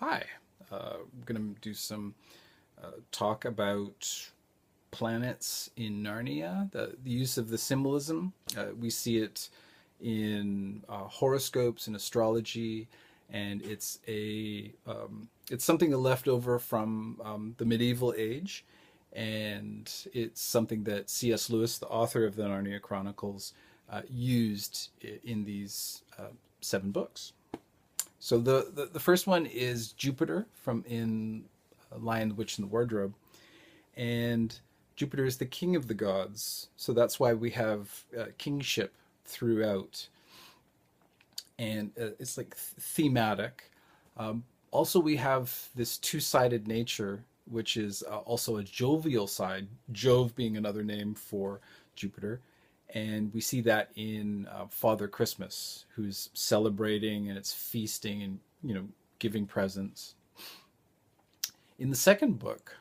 Hi, I'm going to do some talk about planets in Narnia, the use of the symbolism. We see it in horoscopes and astrology, and it's something that left over from the medieval age, and it's something that C.S. Lewis, the author of the Narnia Chronicles, used in these 7 books. So the first one is Jupiter from in Lion, the Witch, and the Wardrobe, and Jupiter is the king of the gods. So that's why we have kingship throughout, and it's like thematic. Also, we have this two-sided nature, which is also a jovial side. Jove being another name for Jupiter, and we see that in Father Christmas, who's celebrating and it's feasting and giving presents. In the second book,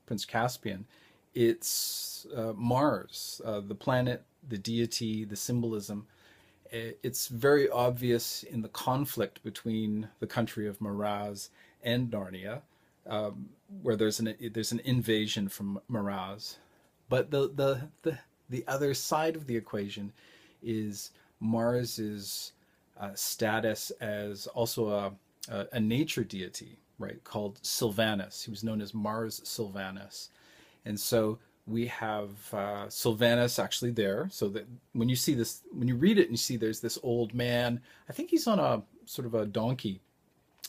Prince Caspian, it's Mars, the planet, the deity, the symbolism. It's very obvious in the conflict between the country of Miraz and Narnia, where there's an invasion from Miraz, but the other side of the equation is Mars's status as also a nature deity, right? Called Sylvanus. He was known as Mars Sylvanus, and so we have Sylvanus actually there. So that when you see this, when you read it, and you see there's this old man. I think he's on a sort of a donkey.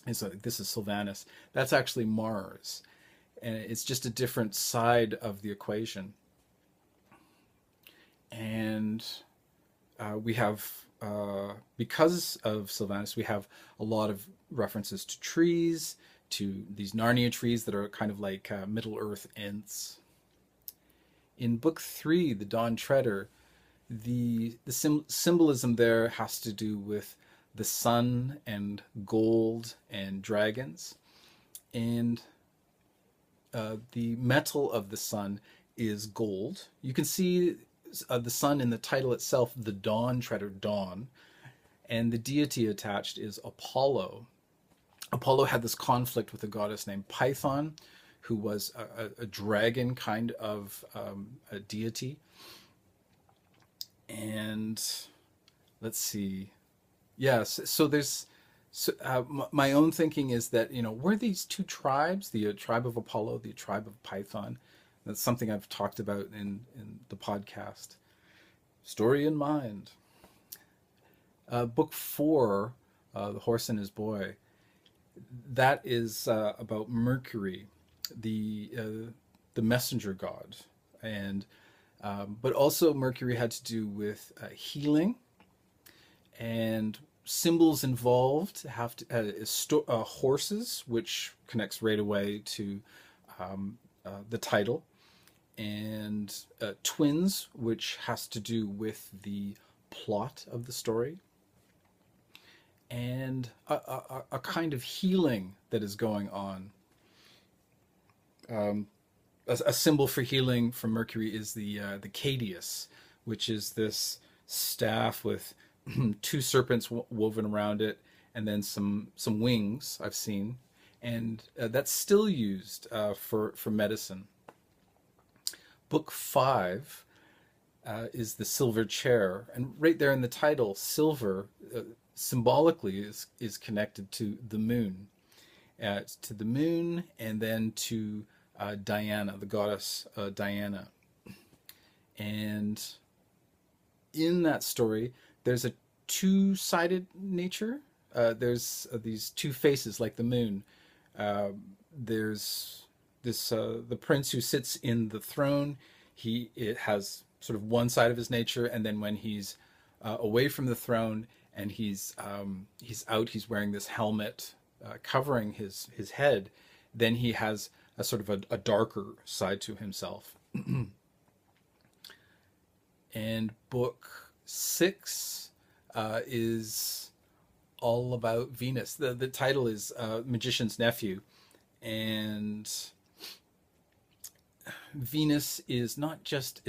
And so this is Sylvanus. That's actually Mars, and it's just a different side of the equation. And we have, because of Sylvanus, we have a lot of references to trees, to these Narnia trees that are kind of like Middle Earth Ents. In book 3, The Dawn Treader, the symbolism there has to do with the sun and gold and dragons. And the metal of the sun is gold. You can see the sun in the title itself, the Dawn Treader, Dawn, and the deity attached is Apollo. Apollo had this conflict with a goddess named Python, who was a dragon kind of a deity. And let's see, yes. So there's my own thinking is that were these two tribes, the tribe of Apollo, the tribe of Python. That's something I've talked about in the podcast. Story in mind. Book 4, The Horse and His Boy. That is about Mercury, the messenger god, and but also Mercury had to do with healing, and symbols involved have to horses, which connects right away to the title, and twins, which has to do with the plot of the story, and a kind of healing that is going on. A symbol for healing from Mercury is the Cadius, which is this staff with two serpents woven around it, and then some wings I've seen, and that's still used for medicine. Book 5 is the Silver Chair, and right there in the title, silver symbolically is connected to the moon, and then to Diana, the goddess Diana. And in that story, there's a two-sided nature. There's these two faces like the moon. There's this the prince who sits in the throne. It has sort of one side of his nature, and then when he's away from the throne and he's out, he's wearing this helmet covering his head. Then he has a sort of a darker side to himself. And book 6 is all about Venus. The title is Magician's Nephew, and Venus is not just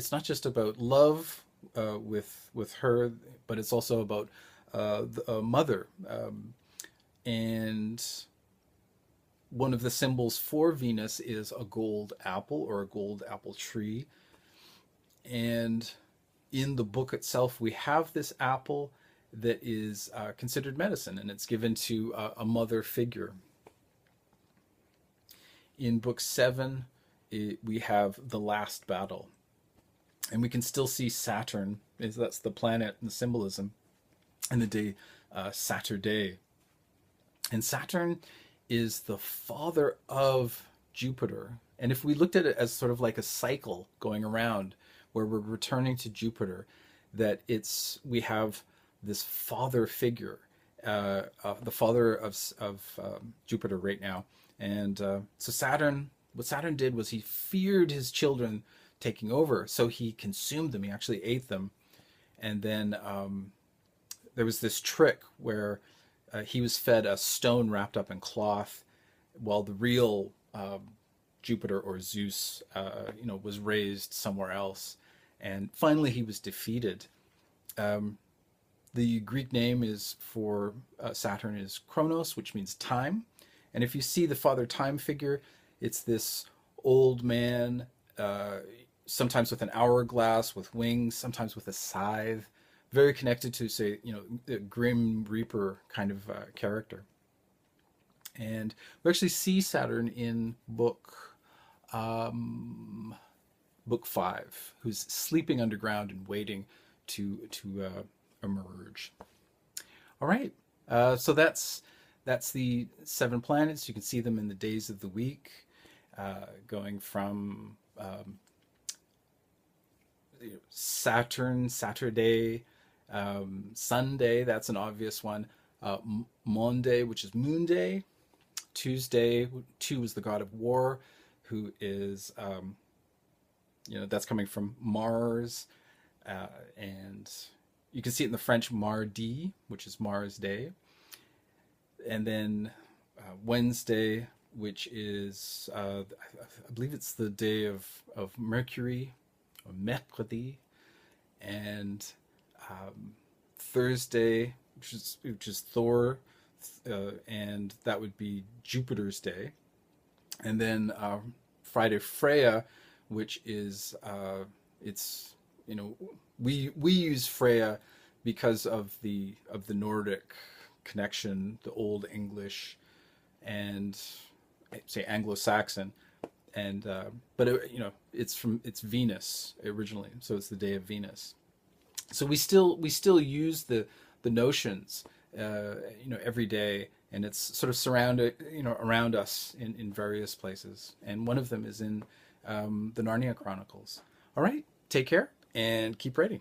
about love with her, but it's also about the mother, and one of the symbols for Venus is a gold apple or a gold apple tree. And in the book itself, we have this apple that is considered medicine, and it's given to a mother figure. In book 7, we have the last battle. And we can still see Saturn, that's the planet in the symbolism, and the day Saturday. And Saturn is the father of Jupiter. And if we looked at it as sort of like a cycle going around, where we're returning to Jupiter, that we have this father figure, the father of Jupiter right now. And so Saturn, what Saturn did was he feared his children taking over, so he consumed them. He actually ate them. And then there was this trick where he was fed a stone wrapped up in cloth, while the real Jupiter or Zeus, was raised somewhere else. And finally, he was defeated. The Greek name is for Saturn is Chronos, which means time. And if you see the father time figure, it's this old man, sometimes with an hourglass, with wings, sometimes with a scythe, very connected to, say, the Grim Reaper kind of character. And we actually see Saturn in book 5, who's sleeping underground and waiting to emerge. All right, so that's the 7 planets. You can see them in the days of the week, going from Saturn, Saturday, Sunday, that's an obvious one. Monday, which is Moon Day. Tuesday, 2 is the god of war, who is, that's coming from Mars. And you can see it in the French Mardi, which is Mars Day. And then Wednesday, which is, I believe it's the day of Mercury, or Mercredi. And Thursday, which is Thor, and that would be Jupiter's day. And then Friday, Freya, which is we use Freya because of the Nordic connection, the Old English and say Anglo-Saxon, and but it's Venus originally, so it's the day of Venus. So we still use the notions every day, and it's sort of surrounded around us in various places, and one of them is in the Narnia Chronicles. All right, take care and keep writing.